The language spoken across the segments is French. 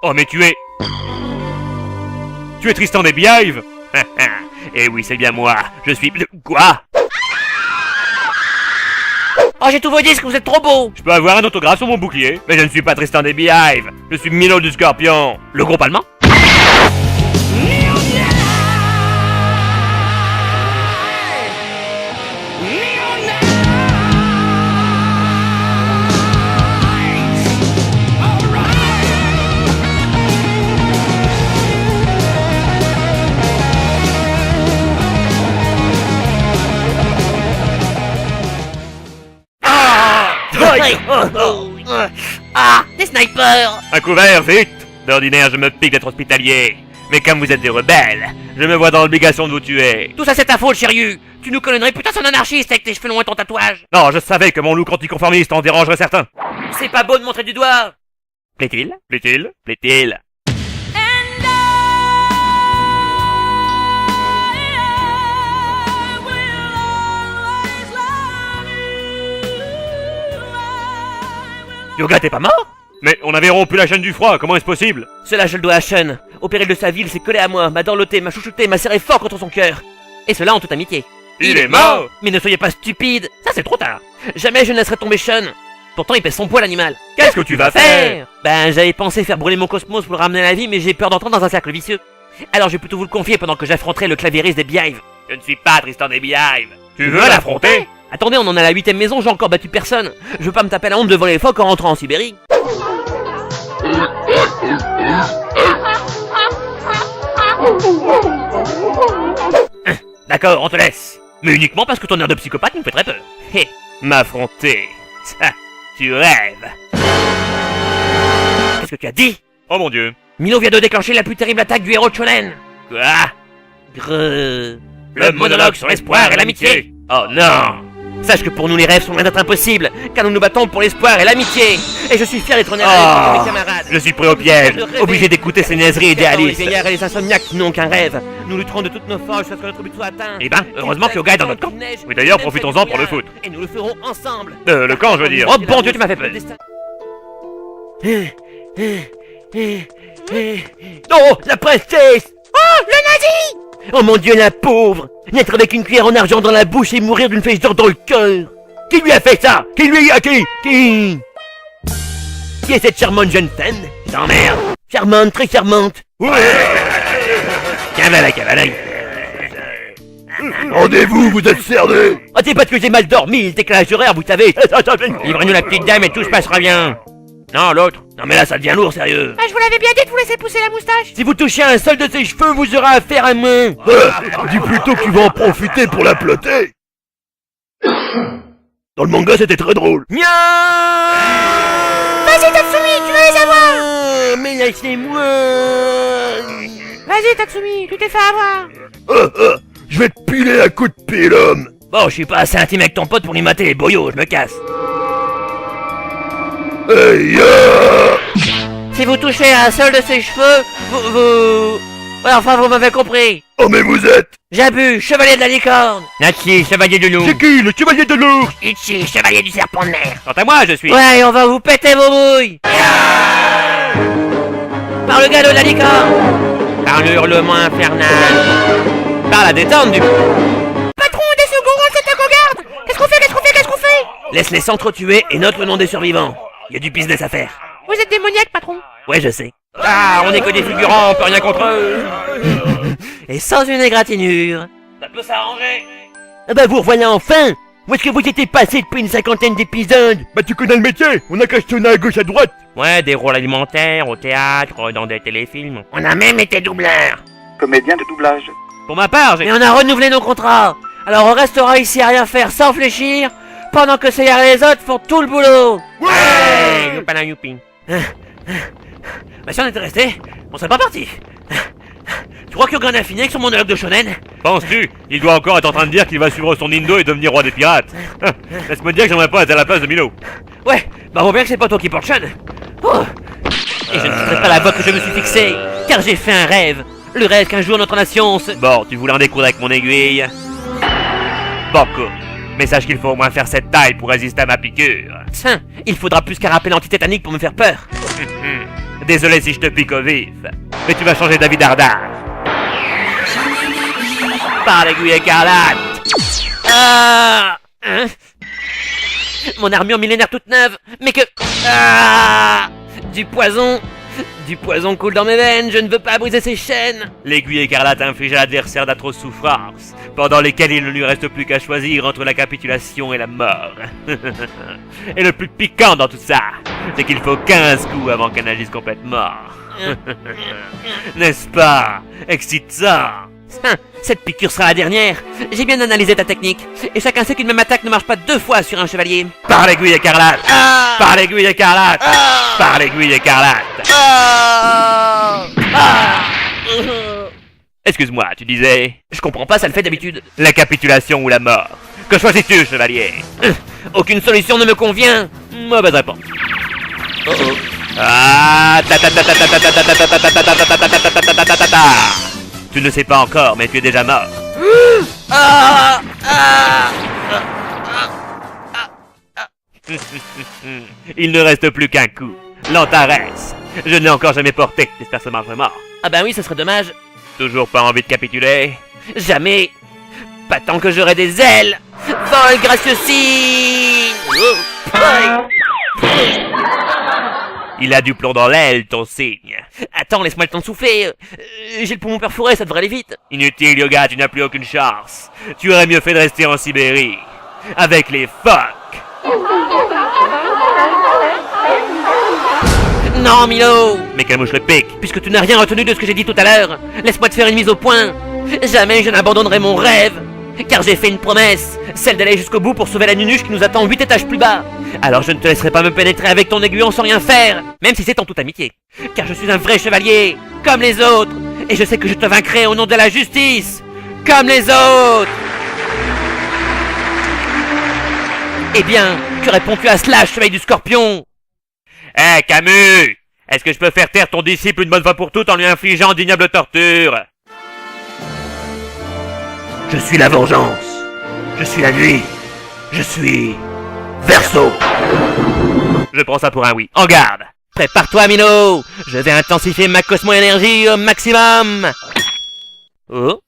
Oh mais tu es... Tu es Tristan des Beehive? Eh oui, c'est bien moi. Je suis... Quoi? Oh, j'ai tous vos disques, vous êtes trop beaux. Je peux avoir un autographe sur mon bouclier? Mais je ne suis pas Tristan des Beehive. Je suis Milo du Scorpion. Le groupe allemand? Ah, des snipers. Un couvert, vite! D'ordinaire, je me pique d'être hospitalier. Mais comme vous êtes des rebelles, je me vois dans l'obligation de vous tuer. Tout ça c'est ta faute, Chériu. Tu nous colles une réputation d'anarchiste avec tes cheveux longs et ton tatouage. Non, je savais que mon look anticonformiste en dérangerait certains. C'est pas beau de montrer du doigt. Plaît-il? Plaît-il? Plaît-il? Yoga, t'es pas mort? Mais on avait rompu la chaîne du froid, comment est-ce possible? Cela je le dois à Sean. Au péril de sa vie, il s'est collé à moi, m'a dorloté, m'a chouchouté, m'a serré fort contre son cœur. Et cela en toute amitié. Il est mort? Mais ne soyez pas stupide. Ça c'est trop tard. Jamais je ne laisserai tomber Sean. Pourtant il pèse son poids l'animal. Qu'est-ce que tu vas faire? Ben j'avais pensé faire brûler mon cosmos pour le ramener à la vie, mais j'ai peur d'entrer dans un cercle vicieux. Alors je vais plutôt vous le confier pendant que j'affronterai le clavieriste des Beehive. Je ne suis pas Tristan des Beehive. Tu veux l'affronter? Attendez, on en est à la 8ème maison, j'ai encore battu personne. Je veux pas me taper la honte devant les phoques en rentrant en Sibérie. D'accord, on te laisse. Mais uniquement parce que ton air de psychopathe me fait très peur. Hé, m'affronter. Ça, tu rêves. Qu'est-ce que tu as dit? Oh mon dieu. Milo vient de déclencher la plus terrible attaque du héros de Shonen. Quoi? Grrr. Le monologue sur l'espoir et l'amitié. Oh non. Sache que pour nous les rêves sont loin d'être impossibles, car nous nous battons pour l'espoir et l'amitié. Et je suis fier d'être honnête avec mes camarades. Je suis pris au piège, obligé d'écouter ces niaiseries Les idéalistes. vieillards et les insomniaques qui n'ont qu'un rêve. Nous lutterons de toutes nos forces jusqu'à ce que notre but soit atteint. Eh ben, heureusement que Yoga est dans notre camp. Oui, d'ailleurs, profitons-en pour le foot. Et nous le ferons ensemble. Le camp, je veux dire. Oh bon Dieu, tu m'as fait peur. Oh, la princesse! Oh, le nazi! Oh mon Dieu, la pauvre! Naître avec une cuillère en argent dans la bouche et mourir d'une flèche d'or dans le cœur! Qui lui a fait ça? Qui lui a qui? Qui est cette charmante jeune femme? T'emmerde. Charmante, très charmante! Cavale, cavale. Rendez-vous, vous êtes cerné. Oh, c'est parce que j'ai mal dormi, le décalage horaire, vous savez! Livrez-nous la petite dame et tout se passera bien. Non, l'autre. Non mais là, ça devient lourd, sérieux. Ah, je vous l'avais bien dit de vous laisser pousser la moustache. Si vous touchez un seul de ses cheveux, vous aurez affaire à moi! Dis plutôt que tu vas en profiter pour la plotter. Dans le manga, c'était très drôle. Nya! Vas-y, Tatsumi, tu vas les avoir. Mais laissez-moi! Vas-y, Tatsumi, tu t'es fait avoir. Je vais te piler à coups de pied, l'homme. Bon, je suis pas assez intime avec ton pote pour lui mater les boyaux, je me casse. Hey, Si vous touchez un seul de ses cheveux, vous... Ouais, enfin, vous m'avez compris. Oh, mais vous êtes... Jabu, chevalier de la licorne. Natchi, chevalier de loup. C'est qui, le chevalier de l'ours? Ichi, chevalier du serpent de mer. Quant à moi, je suis... Ouais, on va vous péter vos bouilles. Par le galop de la licorne. Par le hurlement infernal. Par la détente du... Patron, des secours, on s'est cogarde. Qu'est-ce qu'on fait? Laisse-les s'entretuer et note le nom des survivants. Y a du business à faire. Vous êtes démoniaque, patron. Ouais, je sais. Ah, on est que des figurants, on peut rien contre eux. Et sans une égratignure. Ça peut s'arranger. Ah bah vous revoilà enfin! Où est-ce que vous étiez passé depuis une 50aine d'épisodes? Bah tu connais le métier, on a qu'à se tourner à gauche à droite. Ouais, des rôles alimentaires, au théâtre, dans des téléfilms. On a même été doubleurs. Comédien de doublage. Pour ma part, j'ai... Mais on a renouvelé nos contrats. Alors on restera ici à rien faire sans fléchir, pendant que ces gars et les autres font tout le boulot. Ouais, youpala youpi. Bah si on était resté, on serait pas parti. Tu crois que Yogan a fini avec son monologue de shonen? Penses-tu? Il doit encore être en train de dire qu'il va suivre son Indo et devenir roi des pirates. Laisse-moi te dire que j'aimerais pas être à la place de Milo. Ouais, bah on voit bien que c'est pas toi qui porte Sean. Oh. Et je ne quitterai pas la voie que je me suis fixée, car j'ai fait un rêve. Le rêve qu'un jour notre nation se... Bon, tu voulais en découdre avec mon aiguille. Banco. Mais sache qu'il faut au moins faire cette taille pour résister à ma piqûre. Tiens, il faudra plus qu'un rappel anti-tétanique pour me faire peur. Désolé si je te pique au vif, mais tu vas changer d'avis dardard. Par l'aiguille écarlate. Ah hein? Mon armure millénaire toute neuve, mais que... Ah du poison coule dans mes veines, je ne veux pas briser ces chaînes. L'aiguille écarlate inflige à l'adversaire d'atroces souffrances, pendant lesquelles il ne lui reste plus qu'à choisir entre la capitulation et la mort. Et le plus piquant dans tout ça, c'est qu'il faut 15 coups avant qu'elle n'agisse complètement. N'est-ce pas excitant? Cette piqûre sera la dernière. J'ai bien analysé ta technique, et chacun sait qu'une même attaque ne marche pas 2 fois sur un chevalier. Par l'aiguille écarlate. Par l'aiguille écarlate. Par l'aiguille écarlate. Excuse-moi, tu disais? Je comprends pas, ça le fait d'habitude. La capitulation ou la mort? Que choisis-tu, chevalier? Aucune solution ne me convient. Mauvaise réponse. Tu ne le sais pas encore, mais tu es déjà mort. Il ne reste plus qu'un coup. L'Antares. Je n'ai encore jamais porté, j'espère que ça marche vraiment. Ah bah oui, ça serait dommage. Toujours pas envie de capituler? Jamais. Pas tant que j'aurai des ailes. Vol graciosine. Il a du plomb dans l'aile, ton signe. Attends, laisse-moi le temps de souffler. J'ai le poumon perforé, ça devrait aller vite. Inutile, Yoga, tu n'as plus aucune chance. Tu aurais mieux fait de rester en Sibérie. Avec les phoques. Non, Milo. Mais quelle mouche le pique. Puisque tu n'as rien retenu de ce que j'ai dit tout à l'heure, laisse-moi te faire une mise au point. Jamais je n'abandonnerai mon rêve. Car j'ai fait une promesse, celle d'aller jusqu'au bout pour sauver la nunuche qui nous attend 8 étages plus bas. Alors je ne te laisserai pas me pénétrer avec ton aiguillon sans rien faire, même si c'est en toute amitié. Car je suis un vrai chevalier, comme les autres, et je sais que je te vaincrai au nom de la justice, comme les autres. Eh bien, que réponds-tu à cela, chevalier du Scorpion? Hé, Camus! Est-ce que je peux faire taire ton disciple une bonne fois pour toutes en lui infligeant d'ignobles tortures? Je suis la vengeance. Je suis la nuit. Je suis... Verseau. Je prends ça pour un oui. En garde! Prépare-toi, Milo. Je vais intensifier ma cosmo-énergie au maximum. Oh.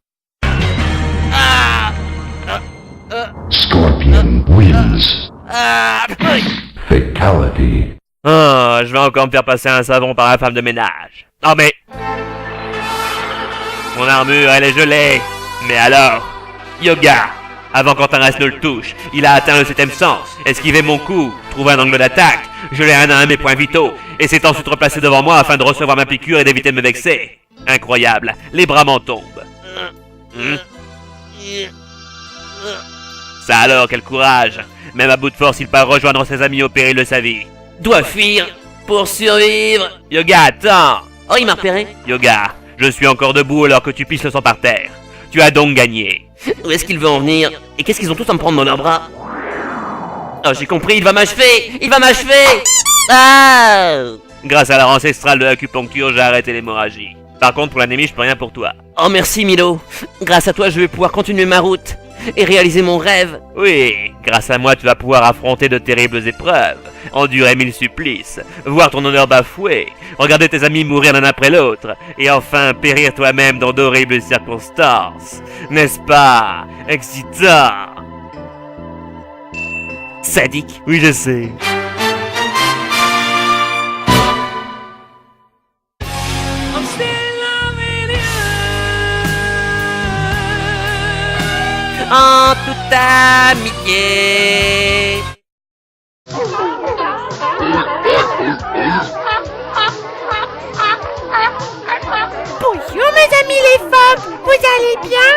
Scorpion wins. Fatality. Oh, je vais encore me faire passer un savon par la femme de ménage. Oh mais... Mon armure, elle est gelée. Mais alors... Yoga, avant qu'Antares ne le touche, il a atteint le 7ème sens, esquivé mon coup, trouvé un angle d'attaque, gelé un à un mes points vitaux, et s'est ensuite replacé devant moi afin de recevoir ma piqûre et d'éviter de me vexer. Incroyable, les bras m'en tombent. Ça alors, quel courage. Même à bout de force, il part rejoindre ses amis au péril de sa vie. Dois fuir pour survivre. Yoga, attends. Oh, il m'a repéré. Yoga, je suis encore debout alors que tu pisses le sang par terre. Tu as donc gagné. Où est-ce qu'il veut en venir? Et qu'est-ce qu'ils ont tous à me prendre dans leurs bras? Oh, j'ai compris, il va m'achever! Il va m'achever! Ah! Grâce à l'art ancestral de l'acupuncture, j'ai arrêté l'hémorragie. Par contre, pour l'anémie, je peux rien pour toi. Oh, merci, Milo. Grâce à toi, je vais pouvoir continuer ma route et réaliser mon rêve. Oui, grâce à moi, tu vas pouvoir affronter de terribles épreuves, endurer 1000 supplices, voir ton honneur bafoué, regarder tes amis mourir l'un après l'autre, et enfin périr toi-même dans d'horribles circonstances. N'est-ce pas excitant? Sadique. Oui, je sais. En toute amitié. Bonjour mes amis les femmes, vous allez bien?